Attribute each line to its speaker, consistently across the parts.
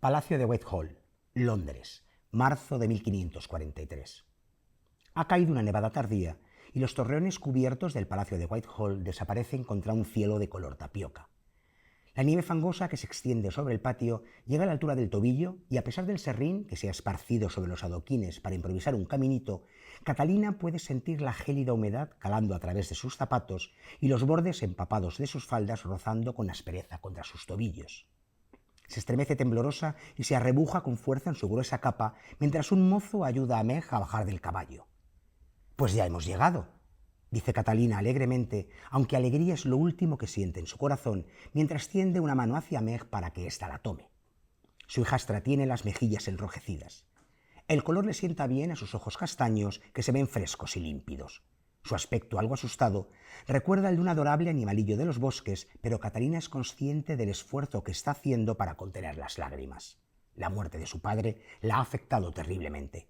Speaker 1: Palacio de Whitehall, Londres, marzo de 1543. Ha caído una nevada tardía y los torreones cubiertos del Palacio de Whitehall desaparecen contra un cielo de color tapioca. La nieve fangosa que se extiende sobre el patio llega a la altura del tobillo y, a pesar del serrín que se ha esparcido sobre los adoquines para improvisar un caminito, Catalina puede sentir la gélida humedad calando a través de sus zapatos y los bordes empapados de sus faldas rozando con aspereza contra sus tobillos. Se estremece temblorosa y se arrebuja con fuerza en su gruesa capa mientras un mozo ayuda a Meg a bajar del caballo. «Pues ya hemos llegado», dice Catalina alegremente, aunque alegría es lo último que siente en su corazón, mientras tiende una mano hacia Meg para que ésta la tome. Su hijastra tiene las mejillas enrojecidas. El color le sienta bien a sus ojos castaños, que se ven frescos y límpidos. Su aspecto, algo asustado, recuerda el de un adorable animalillo de los bosques, pero Catalina es consciente del esfuerzo que está haciendo para contener las lágrimas. La muerte de su padre la ha afectado terriblemente.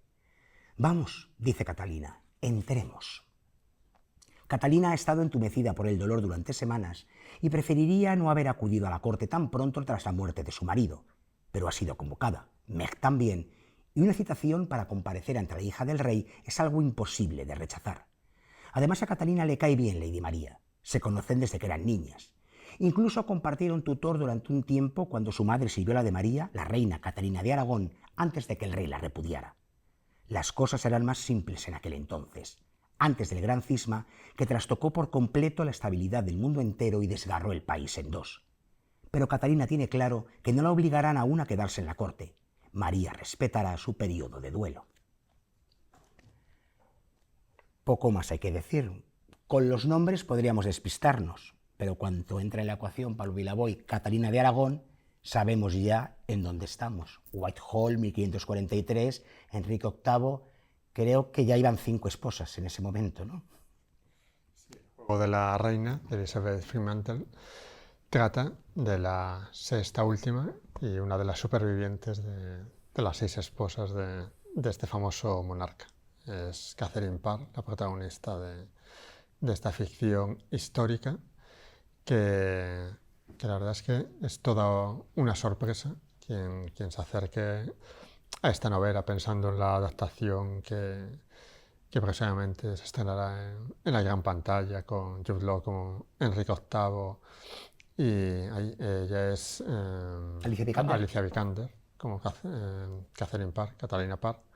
Speaker 1: «Vamos», dice Catalina, «entremos». Catalina ha estado entumecida por el dolor durante semanas y preferiría no haber acudido a la corte tan pronto tras la muerte de su marido, pero ha sido convocada, Meg también, y una citación para comparecer ante la hija del rey es algo imposible de rechazar. Además, a Catalina le cae bien Lady María, se conocen desde que eran niñas. Incluso compartieron tutor durante un tiempo cuando su madre sirvió la de María, la reina Catalina de Aragón, antes de que el rey la repudiara. Las cosas eran más simples en aquel entonces, antes del gran cisma que trastocó por completo la estabilidad del mundo entero y desgarró el país en dos. Pero Catalina tiene claro que no la obligarán aún a quedarse en la corte. María respetará su periodo de duelo. Poco más hay que decir. Con los nombres podríamos despistarnos, pero cuando entra en la ecuación Pablo Vilaboy, Catalina de Aragón, sabemos ya en dónde estamos. Whitehall, 1543, Enrique VIII, creo que ya iban 5 esposas en ese momento, ¿no?
Speaker 2: Sí, el juego de la reina, Elizabeth Fremantle, trata de la sexta última y una de las supervivientes de las 6 esposas de este famoso monarca. Es Catherine Parr, la protagonista de esta ficción histórica, que la verdad es que es toda una sorpresa quien se acerque a esta novela pensando en la adaptación que próximamente se estrenará en la gran pantalla con Jude Law como Enrique VIII y ella es Alicia Vikander como Catherine Parr, Catalina Parr.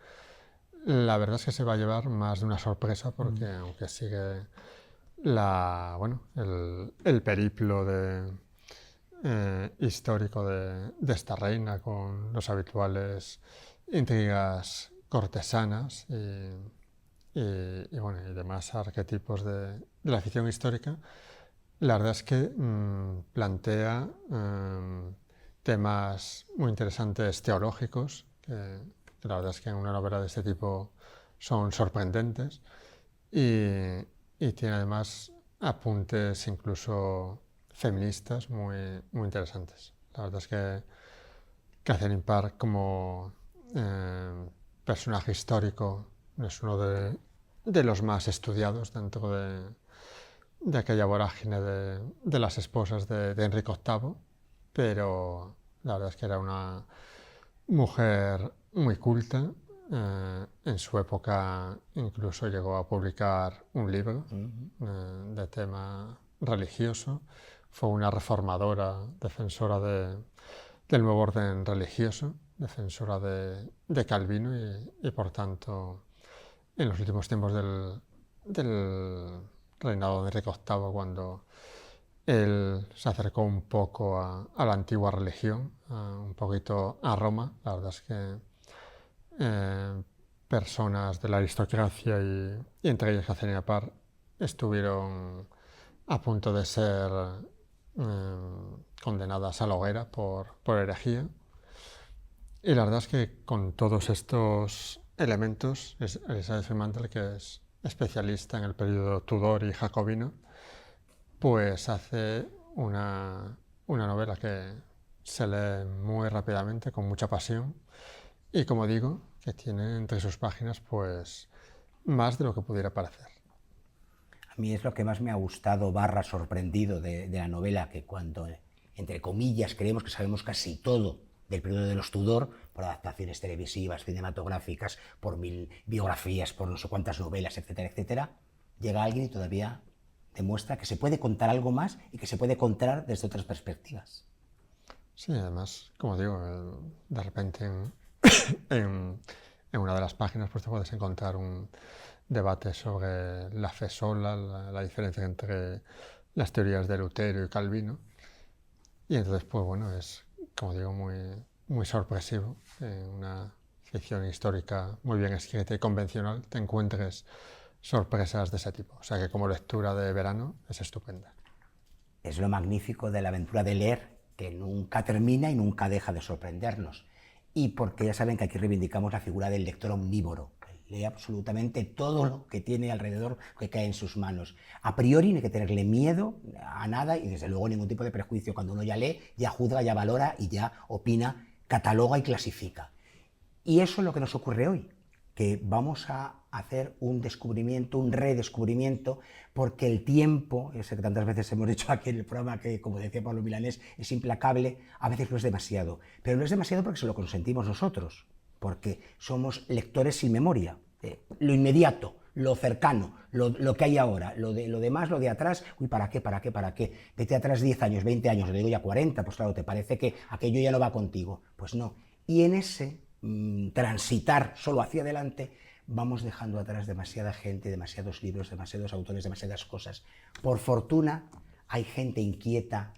Speaker 2: La verdad es que se va a llevar más de una sorpresa porque aunque sigue el periplo histórico de esta reina con los habituales intrigas cortesanas y demás arquetipos de la ficción histórica, la verdad es que plantea temas muy interesantes teológicos que la verdad es que en una novela de este tipo son sorprendentes y tiene además apuntes incluso feministas muy interesantes. La verdad es que Catherine Parr como personaje histórico es uno de los más estudiados dentro de aquella vorágine de las esposas de Enrique VIII, pero la verdad es que era una mujer muy culta. En su época incluso llegó a publicar un libro de tema religioso. Fue una reformadora, defensora del nuevo orden religioso, defensora de Calvino y por tanto en los últimos tiempos del reinado de Enrique VIII, cuando él se acercó un poco a la antigua religión, un poquito a Roma. La verdad es que personas de la aristocracia y entre ellas Catherine Parr estuvieron a punto de ser condenadas a la hoguera por herejía. Y la verdad es que con todos estos elementos, Elizabeth Fremantle, que es especialista en el periodo Tudor y jacobino, pues hace una novela que se lee muy rápidamente, con mucha pasión, y como digo, que tiene entre sus páginas pues más de lo que pudiera parecer.
Speaker 1: A mí es lo que más me ha gustado / sorprendido de la novela, que cuando, entre comillas, creemos que sabemos casi todo del periodo de los Tudor, por adaptaciones televisivas, cinematográficas, por 1000 biografías, por no sé cuántas novelas, etcétera, etcétera, llega alguien y todavía demuestra que se puede contar algo más y que se puede contar desde otras perspectivas.
Speaker 2: Sí, además, como digo, de repente en una de las páginas pues te puedes encontrar un debate sobre la fe sola, la diferencia entre las teorías de Lutero y Calvino. Y entonces, pues bueno, es, como digo, muy sorpresivo. En una ficción histórica muy bien escrita y convencional te encuentres sorpresas de ese tipo. O sea que como lectura de verano es estupenda.
Speaker 1: Es lo magnífico de la aventura de leer, que nunca termina y nunca deja de sorprendernos. Y porque ya saben que aquí reivindicamos la figura del lector omnívoro. Lee absolutamente todo lo que tiene alrededor que cae en sus manos. A priori no hay que tenerle miedo a nada y desde luego ningún tipo de prejuicio. Cuando uno ya lee, ya juzga, ya valora y ya opina, cataloga y clasifica. Y eso es lo que nos ocurre hoy, que vamos a hacer un descubrimiento, un redescubrimiento, porque el tiempo, ese que tantas veces hemos dicho aquí en el programa, que como decía Pablo Milanés, es implacable, a veces no es demasiado. Pero no es demasiado porque se lo consentimos nosotros, porque somos lectores sin memoria. Lo inmediato, lo cercano, lo que hay ahora, lo demás, lo de atrás, uy, ¿para qué? Vete atrás 10 años, 20 años, o digo ya 40, pues claro, te parece que aquello ya no va contigo. Pues no. Y en ese transitar solo hacia adelante, vamos dejando atrás demasiada gente, demasiados libros, demasiados autores, demasiadas cosas. Por fortuna, hay gente inquieta,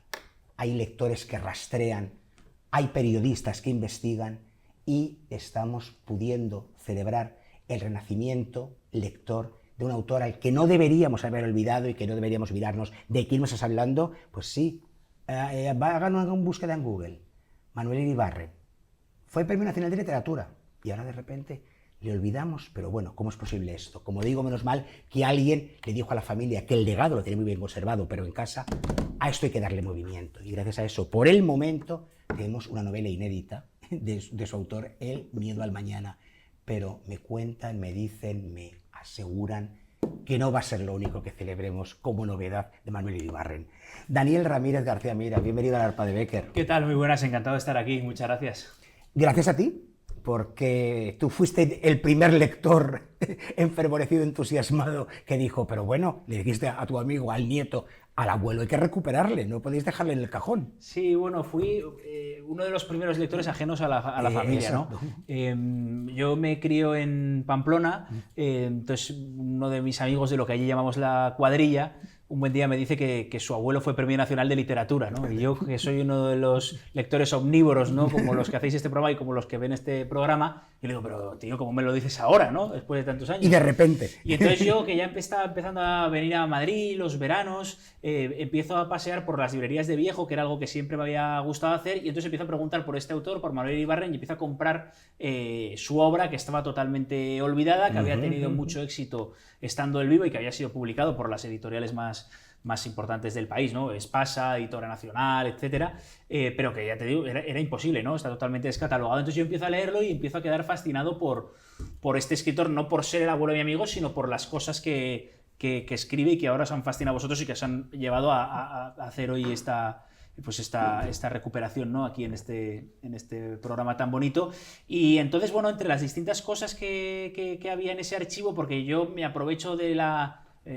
Speaker 1: hay lectores que rastrean, hay periodistas que investigan y estamos pudiendo celebrar el renacimiento lector de un autor al que no deberíamos haber olvidado y que no deberíamos olvidarnos. ¿De quién me estás hablando? Pues sí, hagan una búsqueda en Google. Manuel Iribarren. Fue Premio Nacional de Literatura y ahora de repente le olvidamos, pero bueno, ¿cómo es posible esto? Como digo, menos mal que alguien le dijo a la familia que el legado lo tiene muy bien conservado, pero en casa a esto hay que darle movimiento. Y gracias a eso, por el momento, tenemos una novela inédita de su autor, El miedo al mañana. Pero me cuentan, me dicen, me aseguran que no va a ser lo único que celebremos como novedad de Manuel Iribarren. Daniel Ramírez García Mira, bienvenido al Arpa de Bécquer.
Speaker 3: ¿Qué tal? Muy buenas, encantado de estar aquí, muchas gracias.
Speaker 1: Gracias a ti, porque tú fuiste el primer lector enfervorecido, entusiasmado, que dijo, pero bueno, le dijiste a tu amigo, al nieto, al abuelo, hay que recuperarle, no podéis dejarle en el cajón.
Speaker 3: Sí, bueno, fui uno de los primeros lectores ajenos a la familia, ¿no? Yo me crío en Pamplona, entonces uno de mis amigos de lo que allí llamamos la cuadrilla, un buen día me dice que su abuelo fue Premio Nacional de Literatura, ¿no? Y yo, que soy uno de los lectores omnívoros, ¿no? Como los que hacéis este programa y como los que ven este programa, y le digo, pero tío, ¿cómo me lo dices ahora, no? Después de tantos años.
Speaker 1: Y de repente.
Speaker 3: Y entonces yo, que ya estaba empezando a venir a Madrid los veranos, empiezo a pasear por las librerías de viejo, que era algo que siempre me había gustado hacer, y entonces empiezo a preguntar por este autor, por Manuel Iribarren, y empiezo a comprar su obra, que estaba totalmente olvidada, que había tenido mucho éxito estando él vivo y que había sido publicado por las editoriales más importantes del país, ¿no? Espasa, Editora Nacional, etcétera, pero que ya te digo, era imposible, ¿no? Está totalmente descatalogado. Entonces yo empiezo a leerlo y empiezo a quedar fascinado por este escritor, no por ser el abuelo de mi amigo, sino por las cosas que escribe y que ahora os han fascinado a vosotros y que os han llevado a hacer hoy esta recuperación, ¿no? Aquí en este programa tan bonito. Y entonces, bueno, entre las distintas cosas que había en ese archivo, porque yo me aprovecho de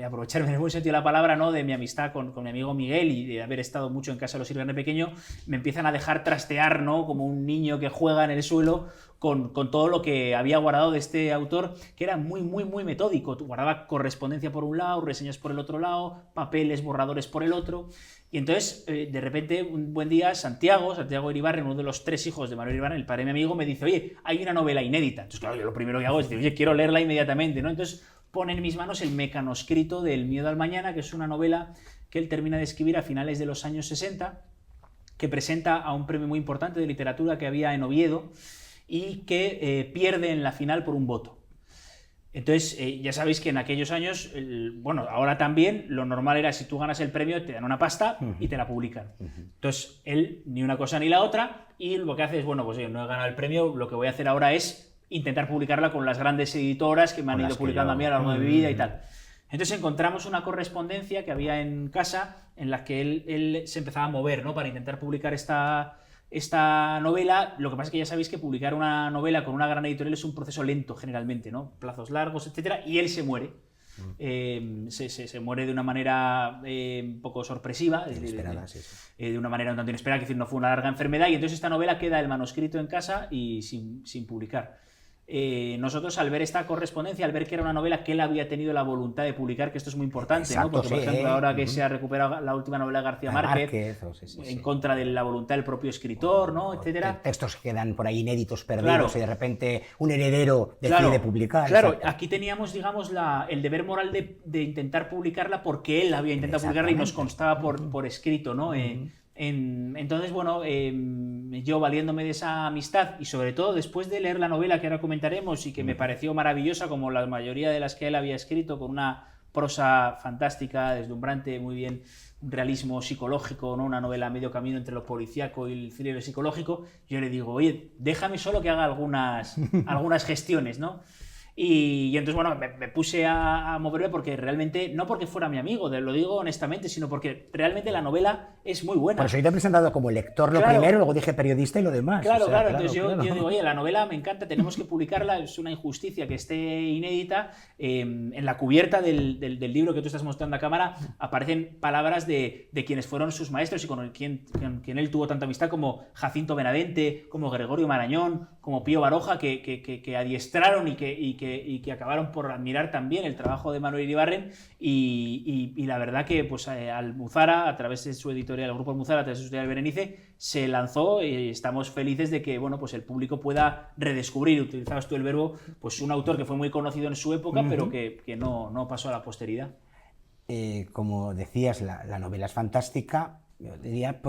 Speaker 3: aprovecharme en el buen sentido de la palabra, ¿no? De mi amistad con mi amigo Miguel y de haber estado mucho en casa de los Iribarren de pequeño, me empiezan a dejar trastear, ¿no? Como un niño que juega en el suelo con todo lo que había guardado de este autor, que era muy, muy, muy metódico. Guardaba correspondencia por un lado, reseñas por el otro lado, papeles, borradores por el otro. Y entonces, de repente, un buen día, Santiago Iribarren, uno de los 3 hijos de Manuel Iribarren, el padre de mi amigo, me dice, oye, hay una novela inédita. Entonces, claro, yo lo primero que hago es decir, oye, quiero leerla inmediatamente, ¿no? Entonces pone en mis manos el mecanoscrito del Miedo al Mañana, que es una novela que él termina de escribir a finales de los años 60, que presenta a un premio muy importante de literatura que había en Oviedo y que pierde en la final por un voto. Entonces, ya sabéis que en aquellos años, bueno, ahora también, lo normal era si tú ganas el premio, te dan una pasta y te la publican. Entonces, él ni una cosa ni la otra, y lo que hace es, bueno, pues yo no he ganado el premio, lo que voy a hacer ahora es intentar publicarla con las grandes editoras que me han ido publicando a mí a lo largo de mi vida y tal. Entonces encontramos una correspondencia que había en casa en la que él se empezaba a mover, ¿no? Para intentar publicar esta esta novela. Lo que pasa es que ya sabéis que publicar una novela con una gran editorial es un proceso lento generalmente, ¿no? Plazos largos, etcétera, y él se muere. Se muere de una manera un poco sorpresiva,
Speaker 1: Inesperada, sí.
Speaker 3: de una manera un tanto inesperada, que decir, no fue una larga enfermedad, y entonces esta novela queda el manuscrito en casa y sin publicar. Nosotros, al ver esta correspondencia, al ver que era una novela que él había tenido la voluntad de publicar, que esto es muy importante,
Speaker 1: Exacto,
Speaker 3: ¿no? Porque, por
Speaker 1: sí,
Speaker 3: ejemplo, ahora que se ha recuperado la última novela de García Márquez, en contra de la voluntad del propio escritor, ¿no? Etcétera.
Speaker 1: Textos que quedan por ahí inéditos, perdidos,
Speaker 3: Claro.
Speaker 1: y de repente un heredero decide publicar.
Speaker 3: Claro,
Speaker 1: Exacto.
Speaker 3: aquí teníamos, digamos, el deber moral de intentar publicarla porque él había intentado publicarla y nos constaba por escrito, ¿no? Entonces, bueno, yo valiéndome de esa amistad y sobre todo después de leer la novela que ahora comentaremos y que me pareció maravillosa, como la mayoría de las que él había escrito, con una prosa fantástica, deslumbrante, muy bien, un realismo psicológico, ¿no? Una novela a medio camino entre lo policíaco y el thriller psicológico, yo le digo, oye, déjame solo que haga algunas gestiones, ¿no? Y entonces, bueno, me puse a moverme porque realmente, no porque fuera mi amigo, lo digo honestamente, sino porque realmente la novela es muy buena.
Speaker 1: Por eso yo te he presentado como lector lo primero, luego dije periodista y lo demás.
Speaker 3: Claro, claro. Entonces yo digo, oye, la novela me encanta, tenemos que publicarla, es una injusticia que esté inédita. En la cubierta del libro que tú estás mostrando a cámara aparecen palabras de quienes fueron sus maestros y con quien él tuvo tanta amistad, como Jacinto Benavente, como Gregorio Marañón, como Pío Baroja, que adiestraron y que acabaron por admirar también el trabajo de Manuel Iribarren, y la verdad que pues Almuzara, a través de su editorial, el grupo Almuzara, a través de su editorial Berenice, se lanzó, y estamos felices de que, bueno, pues el público pueda redescubrir, utilizabas tú el verbo, pues un autor que fue muy conocido en su época, pero que no pasó a la posteridad.
Speaker 1: Como decías, la novela es fantástica, yo diría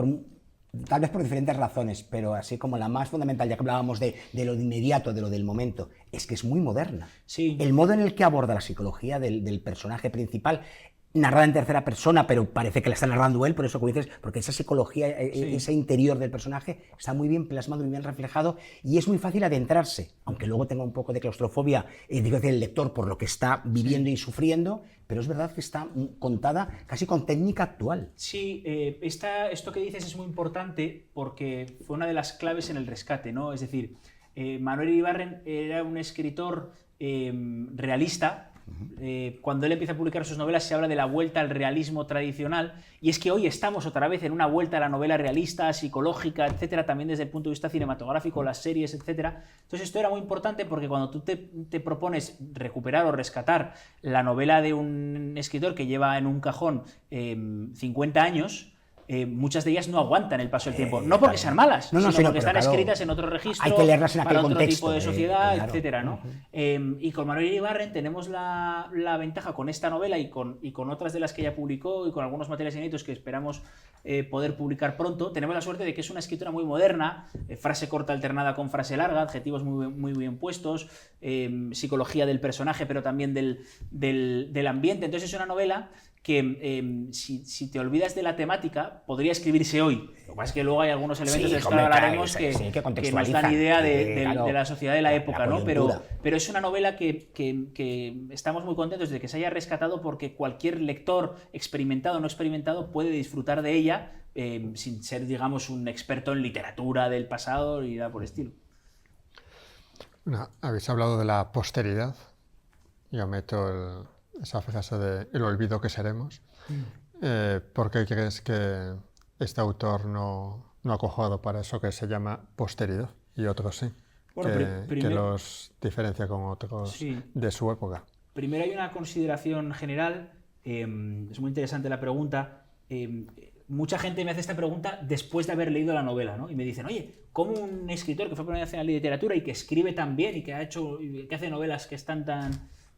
Speaker 1: tal vez por diferentes razones, pero así como la más fundamental, ya que hablábamos de lo inmediato, de lo del momento, es que es muy moderna.
Speaker 3: Sí.
Speaker 1: El modo en el que aborda la psicología del personaje principal, narrada en tercera persona, pero parece que la está narrando él, por eso, como dices, porque esa psicología, ese interior del personaje está muy bien plasmado, muy bien reflejado, y es muy fácil adentrarse, aunque luego tenga un poco de claustrofobia, digo, el lector por lo que está viviendo y sufriendo, pero es verdad que está contada casi con técnica actual.
Speaker 3: Sí, esto que dices es muy importante porque fue una de las claves en el rescate, ¿no? Es decir, Manuel Iribarren era un escritor realista. Cuando él empieza a publicar sus novelas se habla de la vuelta al realismo tradicional, y es que hoy estamos otra vez en una vuelta a la novela realista, psicológica, etcétera, también desde el punto de vista cinematográfico, las series, etcétera. Entonces esto era muy importante porque cuando tú te propones recuperar o rescatar la novela de un escritor que lleva en un cajón 50 años, muchas de ellas no aguantan el paso del tiempo, no porque sean malas, sino porque están escritas en otro registro,
Speaker 1: hay que leerlas en aquel
Speaker 3: para otro
Speaker 1: contexto,
Speaker 3: tipo de sociedad,
Speaker 1: claro.
Speaker 3: etcétera, ¿no? Y con Manuel Iribarren tenemos la ventaja con esta novela y con otras de las que ella publicó y con algunos materiales inéditos que esperamos poder publicar pronto. Tenemos la suerte de que es una escritura muy moderna, frase corta alternada con frase larga, adjetivos muy bien puestos, psicología del personaje, pero también del ambiente. Entonces es una novela que si te olvidas de la temática, podría escribirse hoy. Lo que pasa es que luego hay algunos elementos de los que hablaremos que nos dan idea de la sociedad de la época, ¿no? Pero es una novela que estamos muy contentos de que se haya rescatado porque cualquier lector, experimentado o no experimentado, puede disfrutar de ella sin ser, digamos, un experto en literatura del pasado y nada por el estilo.
Speaker 2: Bueno, habéis hablado de la posteridad. Yo meto esa frase de el olvido que seremos. ¿Por qué crees que este autor no ha cojado para eso que se llama posteridad y otros sí? Bueno, que los diferencia con otros de su época.
Speaker 3: Primero hay una consideración general, es muy interesante la pregunta. Mucha gente me hace esta pregunta después de haber leído la novela, ¿no? Y me dicen, oye, ¿cómo un escritor que fue Premio Nacional de Literatura y que escribe tan bien y que hace novelas que están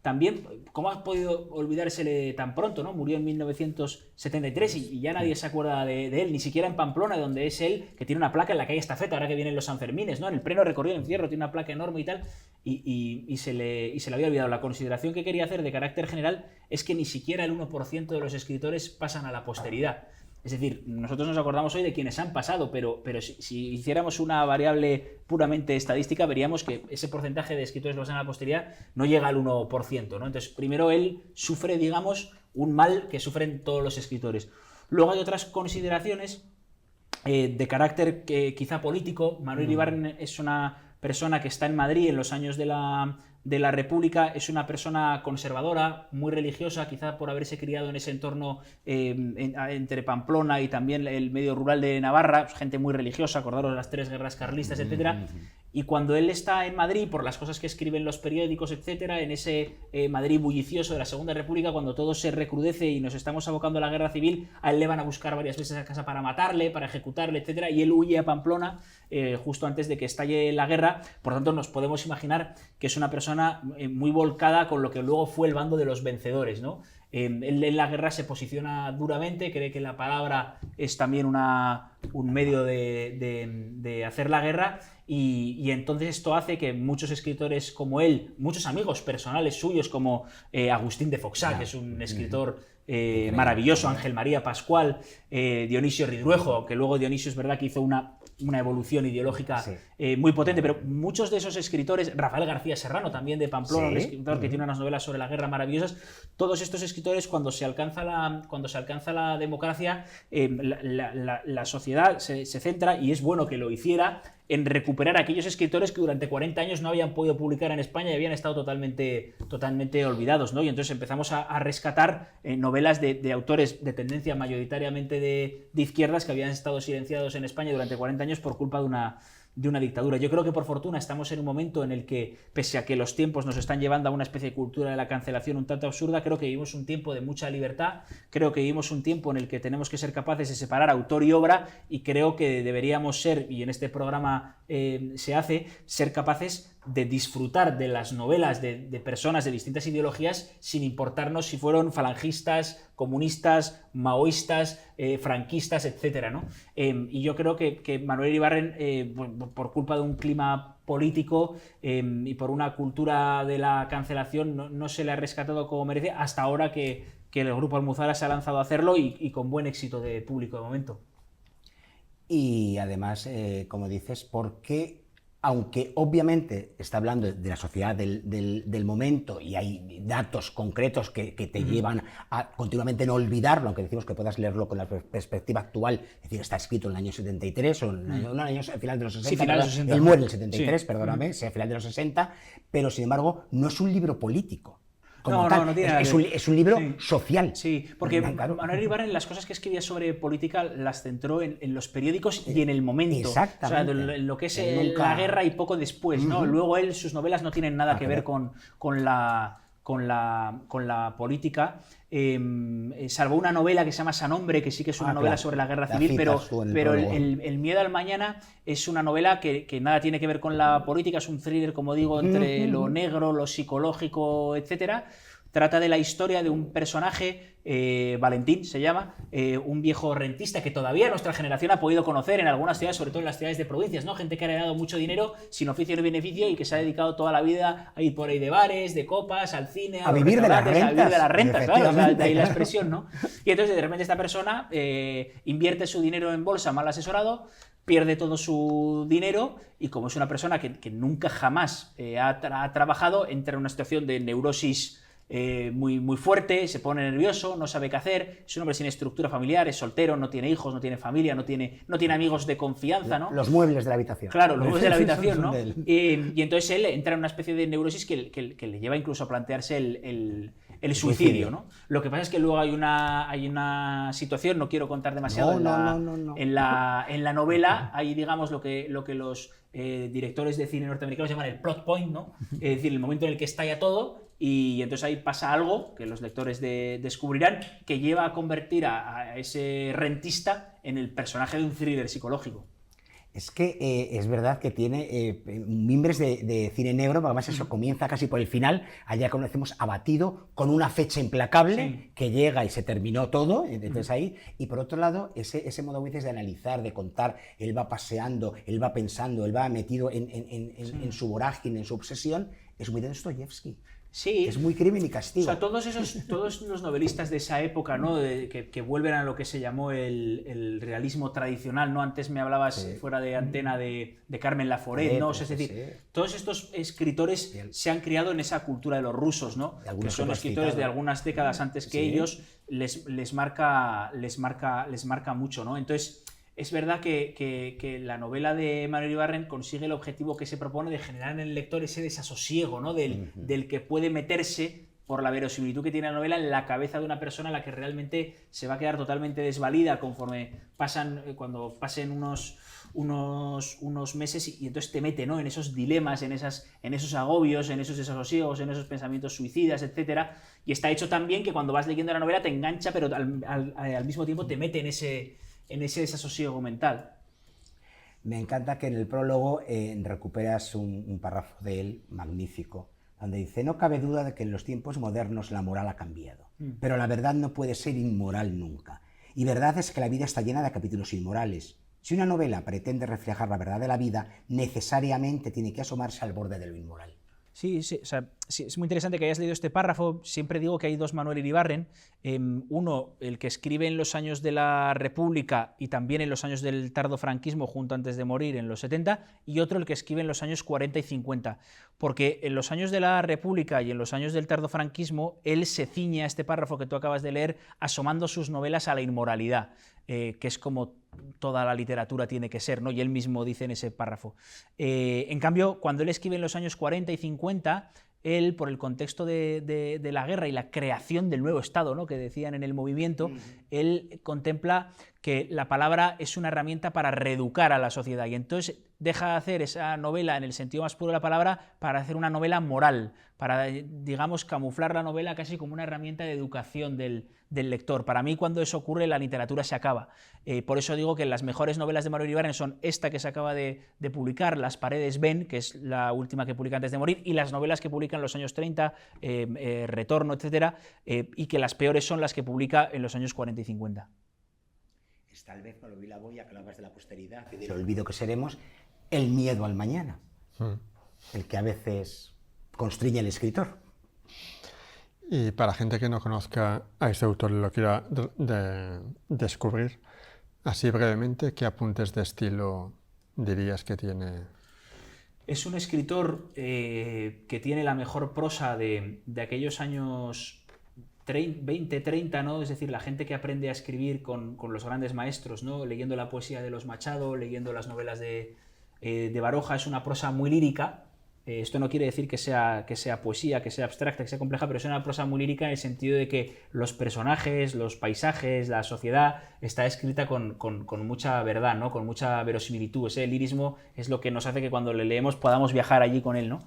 Speaker 3: tan bien, ¿cómo has podido olvidársele tan pronto, ¿no? Murió en 1973 y ya nadie se acuerda de él, ni siquiera en Pamplona, donde es él, que tiene una placa en la calle Estafeta, ahora que vienen los Sanfermines, ¿no? En el pleno recorrido del encierro tiene una placa enorme y tal, y se le había olvidado. La consideración que quería hacer de carácter general es que ni siquiera el 1% de los escritores pasan a la posteridad. Es decir, nosotros nos acordamos hoy de quienes han pasado, pero si hiciéramos una variable puramente estadística, veríamos que ese porcentaje de escritores que pasan a la posteridad no llega al 1%, ¿no? Entonces, primero él sufre, digamos, un mal que sufren todos los escritores. Luego hay otras consideraciones de carácter quizá político. Manuel Iribarren es una persona que está en Madrid en los años de la República, es una persona conservadora, muy religiosa, quizá por haberse criado en ese entorno entre Pamplona y también el medio rural de Navarra, gente muy religiosa, acordaros de las 3 guerras carlistas, etcétera. Y cuando él está en Madrid, por las cosas que escribe en los periódicos, etcétera, en ese Madrid bullicioso de la Segunda República, cuando todo se recrudece y nos estamos abocando a la guerra civil, a él le van a buscar varias veces a casa para matarle, para ejecutarle, etcétera, y él huye a Pamplona justo antes de que estalle la guerra. Por tanto, nos podemos imaginar que es una persona muy volcada con lo que luego fue el bando de los vencedores, ¿no? Él en la guerra se posiciona duramente, cree que la palabra es también un medio de hacer la guerra, y entonces esto hace que muchos escritores como él, muchos amigos personales suyos como Agustín de Foxá, que es un escritor maravilloso, Ángel María Pascual, Dionisio Ridruejo, aunque luego Dionisio es verdad que hizo una evolución ideológica muy potente, pero muchos de esos escritores, Rafael García Serrano también de Pamplona, un escritor que tiene unas novelas sobre la guerra maravillosas, todos estos escritores, cuando se alcanza la democracia, la sociedad se centra, y es bueno que lo hiciera, en recuperar a aquellos escritores que durante 40 años no habían podido publicar en España y habían estado totalmente olvidados, ¿no? Y entonces empezamos a rescatar novelas de autores de tendencia mayoritariamente de izquierdas que habían estado silenciados en España durante 40 años por culpa de una dictadura. Yo creo que por fortuna estamos en un momento en el que, pese a que los tiempos nos están llevando a una especie de cultura de la cancelación un tanto absurda, creo que vivimos un tiempo de mucha libertad, creo que vivimos un tiempo en el que tenemos que ser capaces de separar autor y obra, y creo que deberíamos ser, y en este programa se hace, ser capaces de disfrutar de las novelas de personas de distintas ideologías sin importarnos si fueron falangistas, comunistas, maoístas, franquistas, etcétera, ¿no? Y yo creo que Manuel Iribarren, por culpa de un clima político y por una cultura de la cancelación, no se le ha rescatado como merece, hasta ahora que el Grupo Almuzara se ha lanzado a hacerlo, y con buen éxito de público de momento.
Speaker 1: Y además, como dices, porque aunque obviamente está hablando de la sociedad del momento y hay datos concretos que te llevan a continuamente no olvidarlo, aunque decimos que puedas leerlo con la perspectiva actual, es decir, está escrito en el año 73 o en el año final de los 60,
Speaker 3: sí, final de los 60.
Speaker 1: Él muere en el 73,
Speaker 3: sí.
Speaker 1: Perdóname, sea final de los 60, pero sin embargo no es un libro político.
Speaker 3: No tiene
Speaker 1: es un libro social.
Speaker 3: Sí, porque Manuel Iribarren, las cosas que escribía sobre política las centró en los periódicos y en el momento.
Speaker 1: Exactamente.
Speaker 3: O sea, lo que es la guerra y poco después, ¿no? Luego sus novelas no tienen nada que ver con la política, salvo una novela que se llama San Hombre, que sí que es una novela sobre la guerra civil, pero el Miedo al Mañana es una novela que nada tiene que ver con la política, es un thriller, como digo, entre lo negro, lo psicológico, etcétera. Trata de la historia de un personaje, Valentín se llama, un viejo rentista que todavía nuestra generación ha podido conocer en algunas ciudades, sobre todo en las ciudades de provincias, ¿no? Gente que ha heredado mucho dinero sin oficio ni beneficio y que se ha dedicado toda la vida a ir por ahí de bares, de copas, al cine,
Speaker 1: a vivir de las
Speaker 3: rentas, claro, o sea, de ahí la expresión, ¿no? Y entonces de repente esta persona invierte su dinero en bolsa mal asesorado, pierde todo su dinero, y como es una persona que nunca jamás ha trabajado, entra en una situación de neurosis muy fuerte, se pone nervioso, no sabe qué hacer, es un hombre sin estructura familiar, es soltero, no tiene hijos, no tiene familia, no tiene amigos de confianza, ¿no?
Speaker 1: Los muebles de la habitación.
Speaker 3: Claro, los muebles de la habitación, ¿no? Y entonces él entra en una especie de neurosis que le lleva incluso a plantearse el suicidio, ¿no? Lo que pasa es que luego hay una situación, no quiero contar demasiado, en la novela hay, digamos, lo que los directores de cine norteamericanos llaman el plot point, ¿no? Es decir, el momento en el que estalla todo, y entonces ahí pasa algo que los lectores descubrirán, que lleva a convertir a ese rentista en el personaje de un thriller psicológico.
Speaker 1: Es que es verdad que tiene mimbres de cine negro, además eso comienza casi por el final, allá conocemos Abatido, con una fecha implacable que llega y se terminó todo, entonces ahí, y por otro lado, ese modo de analizar, de contar, él va paseando, él va pensando, él va metido en su vorágine, en su obsesión, es muy de Dostoyevsky.
Speaker 3: Sí.
Speaker 1: Es muy Crimen y Castigo.
Speaker 3: O sea, todos los novelistas de esa época, ¿no? Que vuelven a lo que se llamó el realismo tradicional, ¿no? Antes me hablabas fuera de antena de Carmen Laforet, ¿no? O sea, es decir, todos estos escritores se han criado en esa cultura de los rusos, ¿no? Que son escritores de algunas décadas antes que ellos, les marca mucho, ¿no? Entonces, es verdad que la novela de Manuel Iribarren consigue el objetivo que se propone de generar en el lector ese desasosiego, ¿no? Del que puede meterse por la verosimilitud que tiene la novela en la cabeza de una persona a la que realmente se va a quedar totalmente desvalida conforme cuando pasen unos meses y entonces te mete, ¿no? En esos dilemas, en esos agobios, en esos desasosiegos, en esos pensamientos suicidas, etcétera. Y está hecho tan bien que cuando vas leyendo la novela te engancha, pero al mismo tiempo te mete en ese desasosiego mental.
Speaker 1: Me encanta que en el prólogo recuperas un párrafo de él magnífico, donde dice: no cabe duda de que en los tiempos modernos la moral ha cambiado, pero la verdad no puede ser inmoral nunca. Y verdad es que la vida está llena de capítulos inmorales. Si una novela pretende reflejar la verdad de la vida, necesariamente tiene que asomarse al borde de lo inmoral.
Speaker 3: Sí, o sea, sí, es muy interesante que hayas leído este párrafo. Siempre digo que hay dos Manuel Iribarren. Uno, el que escribe en los años de la República y también en los años del tardofranquismo, junto antes de morir, en los 70, y otro, el que escribe en los años 40 y 50. Porque en los años de la República y en los años del tardofranquismo, él se ciñe a este párrafo que tú acabas de leer, asomando sus novelas a la inmoralidad, que es como toda la literatura tiene que ser, ¿no? Y él mismo dice en ese párrafo. En cambio, cuando él escribe en los años 40 y 50, él, por el contexto de la guerra y la creación del nuevo Estado, ¿no?, que decían en el movimiento, él contempla que la palabra es una herramienta para reeducar a la sociedad, y entonces deja de hacer esa novela en el sentido más puro de la palabra para hacer una novela moral, para, digamos, camuflar la novela casi como una herramienta de educación del lector. Para mí, cuando eso ocurre, la literatura se acaba. Por eso digo que las mejores novelas de Manuel Iribarren son esta que se acaba de publicar, Las paredes ven, que es la última que publica antes de morir, y las novelas que publica en los años 30, Retorno, etcétera, y que las peores son las que publica en los años 40 y 50.
Speaker 1: Tal vez, no lo vi la boya, que hablas de la posteridad y del olvido que seremos, el miedo al mañana, el que a veces constriñe al escritor.
Speaker 2: Y para gente que no conozca a este autor y lo quiera descubrir, así brevemente, ¿qué apuntes de estilo dirías que tiene?
Speaker 3: Es un escritor que tiene la mejor prosa de aquellos años 20, 30, ¿no? Es decir, la gente que aprende a escribir con los grandes maestros, ¿no? Leyendo la poesía de los Machado, leyendo las novelas de Baroja. Es una prosa muy lírica. Esto no quiere decir que sea poesía, que sea abstracta, que sea compleja, pero es una prosa muy lírica en el sentido de que los personajes, los paisajes, la sociedad está escrita con mucha verdad, ¿no? Con mucha verosimilitud. Ese lirismo es lo que nos hace que cuando le leemos podamos viajar allí con él, ¿no?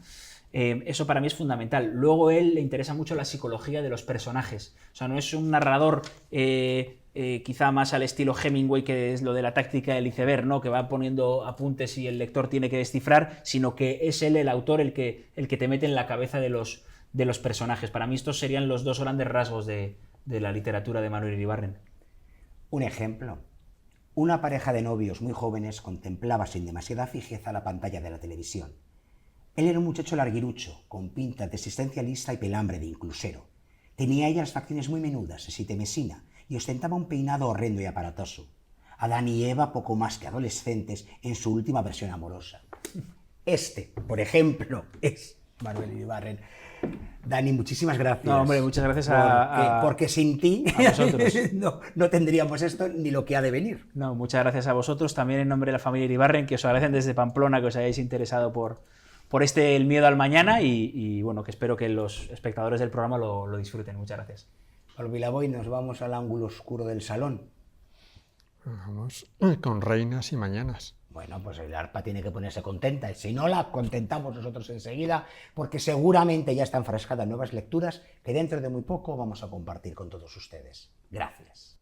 Speaker 3: Eso para mí es fundamental. Luego a él le interesa mucho la psicología de los personajes. O sea, no es un narrador quizá más al estilo Hemingway, que es lo de la táctica del iceberg, ¿no?, que va poniendo apuntes y el lector tiene que descifrar, sino que es él, el autor, el que te mete en la cabeza de los personajes. Para mí estos serían los dos grandes rasgos de la literatura de Manuel Iribarren.
Speaker 1: Un ejemplo. Una pareja de novios muy jóvenes contemplaba sin demasiada fijeza la pantalla de la televisión. Él era un muchacho larguirucho, con pinta de existencialista y pelambre de inclusero. Tenía ella las facciones muy menudas, así temesina, y ostentaba un peinado horrendo y aparatoso. Adán y Eva poco más que adolescentes en su última versión amorosa. Este, por ejemplo, es Manuel Iribarren. Dani, muchísimas gracias.
Speaker 3: No, hombre, muchas gracias
Speaker 1: porque sin ti
Speaker 3: a vosotros.
Speaker 1: no tendríamos esto ni lo que ha de venir.
Speaker 3: No, muchas gracias a vosotros, también en nombre de la familia Iribarren, que os agradecen desde Pamplona que os hayáis interesado por El miedo al mañana y bueno, que espero que los espectadores del programa lo disfruten. Muchas gracias.
Speaker 1: Olvilaboy, nos vamos al ángulo oscuro del salón.
Speaker 2: Vamos con reinas y mañanas.
Speaker 1: Bueno, pues el arpa tiene que ponerse contenta, y si no, la contentamos nosotros enseguida, porque seguramente ya están enfrascadas nuevas lecturas que dentro de muy poco vamos a compartir con todos ustedes. Gracias.